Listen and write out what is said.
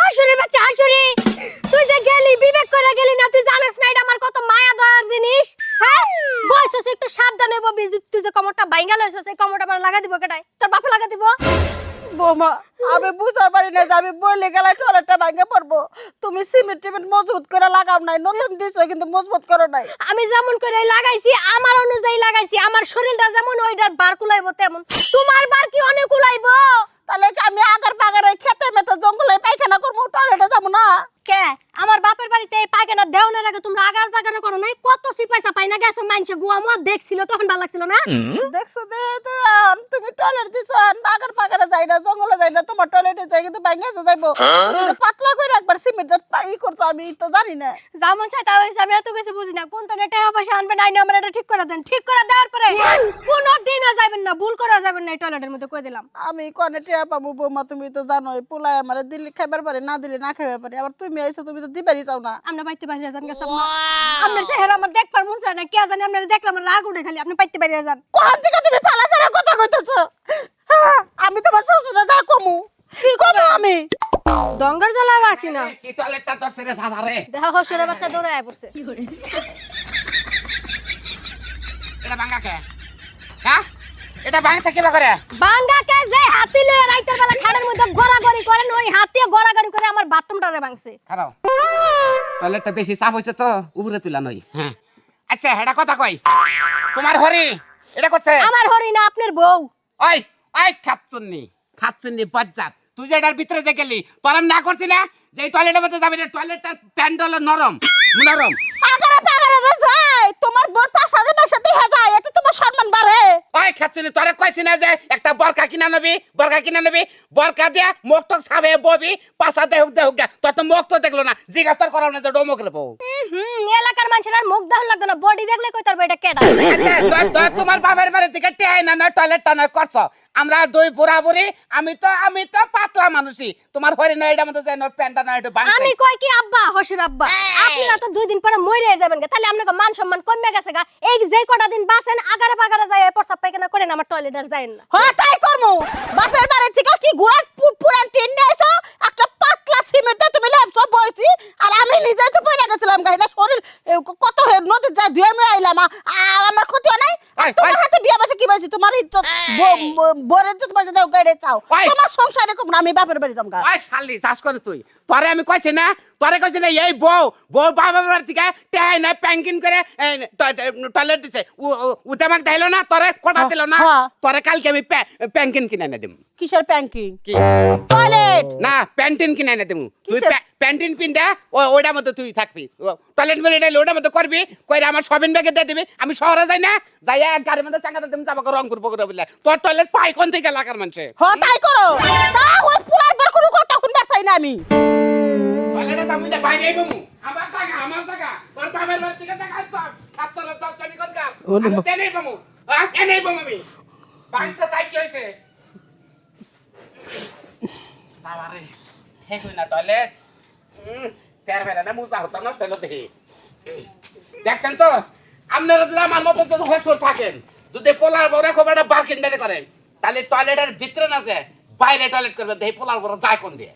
হাসুরে বাচ্চা হাসুরে, তুই যে গেলি বিবেক করে গেলি না, তুই জানিস না এটা আমার কত মায়া দয়ার জিনিস। হ্যাঁ বয়সে একটু সাবধানে ববি, তুই যে কমরটা ভাঙা লইছস এই কমরটা আমার লাগা দিব কেটাই? তোর বাপে লাগা দিব? বৌমা আমি বুঝা পারি না যে আমি বইলে গেলে টয়লেটটা ভাঙে পড়বো। তুমি সিমেন্ট টিমেন্ট মজবুত করে লাগাও নাই, নতুন দিছো কিন্তু মজবুত করো নাই। আমি যেমন করে লাগাইছি আমার অনুযায়ী লাগাইছি, আমার শরীরটা যেমন ওইটার বার কুলাইবো তেমন। তোমার বার কি অনেক কুলাইবো? তাহলে কি আমি আগার পাগারে খেতে মেতে জঙ্গলে পায়খানা করবো, টয়লেটে যাবো না? কে আমার বাপের বাড়িতে এই পায়খানা দেওয়ার আগে তোমরা আগার পায়খানা করো নাই? কত সিপাইসা পাই না গেছো, মানছে গুয়া মুয়া দেখছিল তখন ভালো লাগছিল না? দেখছো দে তো তুমি টয়লেট দিছো, আগার পাগারে যাই না, জঙ্গলে যাই না, তোমার টয়লেটে যাই কিন্তু ভাঙে যাইবো। তুমি তো পাতলা করে একবার সিমেন্ট ই করছো, আমি তো জানি না। যেমন চাই তা হইছে, আমি এত কিছু বুঝি না। কোন তনে টাকা পয়সা আনবে নাই না, আমার এটা ঠিক করে দেন। ঠিক করে দেওয়ার পরে কোনোদিনও যাবেন না, ভুল করে যাবেন না এই টয়লেটের মধ্যে, কই দিলাম। আমি কনে টিয়া পাবো বৌমা? তুমি তো জানোই পোলাই আমার দিল্লি খাইবার পারে, না দিলে না খাইবার পারে। আবার তুমি আইছো, তুমি তো দিবারই চাও না। আমরা বাইতে বাইরে যান গেছে। আপনার চেহারা আমার দেখবার মন চায় না, কে জানি আপনারা দেখলাম আমার রাগ উঠে খালি। আপনি বাইতে বাইরে যান। কোন থেকে তুমি পালা ছাড়া কথা কইতেছো? আমি তোমার শ্বশুরে যা কমু কি কমু আমি। ডঙ্গর জ্বালা আসি না, কি টয়লেটটা তো ছেড়ে বাবা রে। দেখা হসরে বাচ্চা দৌড়ে আয় পড়ছে। এটা ভাঙা কে? হ্যাঁ এটা ভাঙছে কি করে? বাঙ্গা কে যে হাতি লয়ে রাইতের বেলা খাড়ের মধ্যে গড়াগড়ি করেন, ওই হাতি গড়াগড়ি করে আমার বাথরুমটারে ভাঙছে। খারাপ টয়লেটটা বেশি চাপ হইছে তো উপরে তুলা নই। হ্যাঁ আচ্ছা এটা কথা কই, তোমার হরি এটা করছে? আমার হরি না, আপনার বউ। ওই ওই খাচ্ছুন্নি বজ্জাত, তুই যে এটার ভিতরে যে গেলি তোর আমি না করছি না যে এই টয়লেটের মধ্যে যাবি না? টয়লেটটার প্যান্ডল নরম নরম। পাগারে পাগারে যে যায় তোমার বোর পাঁচা জনের সাথে হে যায়, এতে তোমার সম্মান বাড়ে। ওই খাচ্ছুন্নি তোরে কইছি না যে একটা বরকা কিনা নেবি, বরকা দিয়া মুখ টক সাবে ববি, পাছা দেহুক তোর তো মুখ তো দেখলো না, জিজ্ঞাসা করাও না যে ডোমক লেবো। এলাকার মানুষের আর মুখ দেখান লাগতো না, বডি দেখলে কই তার এটা কেডা। আচ্ছা তো তোমার বাবার বাড়ি থেকে টেহাই না টয়লেটটা না করছো? আমরা দুই বুড়ি, আমি তো পাতলা মানুষই। তোমার হরি না এটার মধ্যে যায় না প্যান্টটা না একটু ভাঙছে। আমি কই কি আব্বা, হসুর আব্বা, আপনারা তো 2 দিন পরে মইরে যাবেন গা, তাহলে আপনাকে মান সম্মান কমে গেছে গা। এই যে কটা দিন বাঁচেন আগারে পাগারে যায় প্রসাব পায়খানা করেন, আমার টয়লেট আর যায়েন না। হ্যাঁ তাই করমু। বাপের বাড়ি থেকে কি গুড়ার পুরান টিন নিয়ে এসো, একটা পাতলা সিমেন্টে তুমি লেপছো বইছি, আর আমি নিজে তো পড়ে গেছিলাম গাইনা শরীর কত নদী যা ধুয়ে আমি আইলাম। আমার ক্ষতি হয় নাই? আর তোমার হাতে বিয়ে বসে কি বলছি? তোমার ইজ্জত বরের ইজ্জত বসে দাও গাইড়ে চাও। তোমার সংসারে কম না, আমি বাপের বাড়ি যাম গা। ওই শালি চাষ করে তুই, তোরে আমি কইছি না এই বউ বাবার বাড়ি থেকে টেহাই না প্যাঙ্কিন করে টয়লেট দিছে, উঠে আমাকে দিল না, তোরে কোটা দিল না? তোরে কালকে আমি প্যাঙ্কিন কিনে এনে দেবো। কিসের প্যাঙ্কিং? কি টয়লেট না প্যান্টিন কিনে এনে দেবো। তুই কিসের? প্যান্টিন পিন্দা ওইটার মধ্যে তুই থাকবি, টয়লেট মিলে ওইটার মধ্যে করবি, কইরা আমার শপিং ব্যাগে দিয়ে দিবি। আমি শহরে যাই না, যাই গাড়ির মধ্যে চাঙ্গাতে দেবো, যাবো রং করবো করে বলে। তোর টয়লেট পাই কোন থেকে এলাকার মানুষে? হ্যাঁ তাই করো। তা ওই পুরার বার কোনো কথা শুনবার চাই না আমি। টয়লেটে যাবো না, বাইরে আইবো আমার জায়গা তোর বাবার বাড়ি থেকে জায়গা চল সাত চল চল চল কোন কাম আমি কেনই পামু, কেনই পামু আমি বাইসা তাই কি হইছে বাবারে? হে কই না টয়লেট তের বেলা না মুজা হতো নষ্ট হলো দেখি। দেখছেন তো আপনারা যদি আমার মতো যদি হসুর থাকেন, যদি পোলার বড় খুব একটা বার্কিন করেন, তাহলে টয়লেটের ভিতরে না যে বাইরে টয়লেট করবে, দেখি পোলার বড় যায় কোন দিয়ে।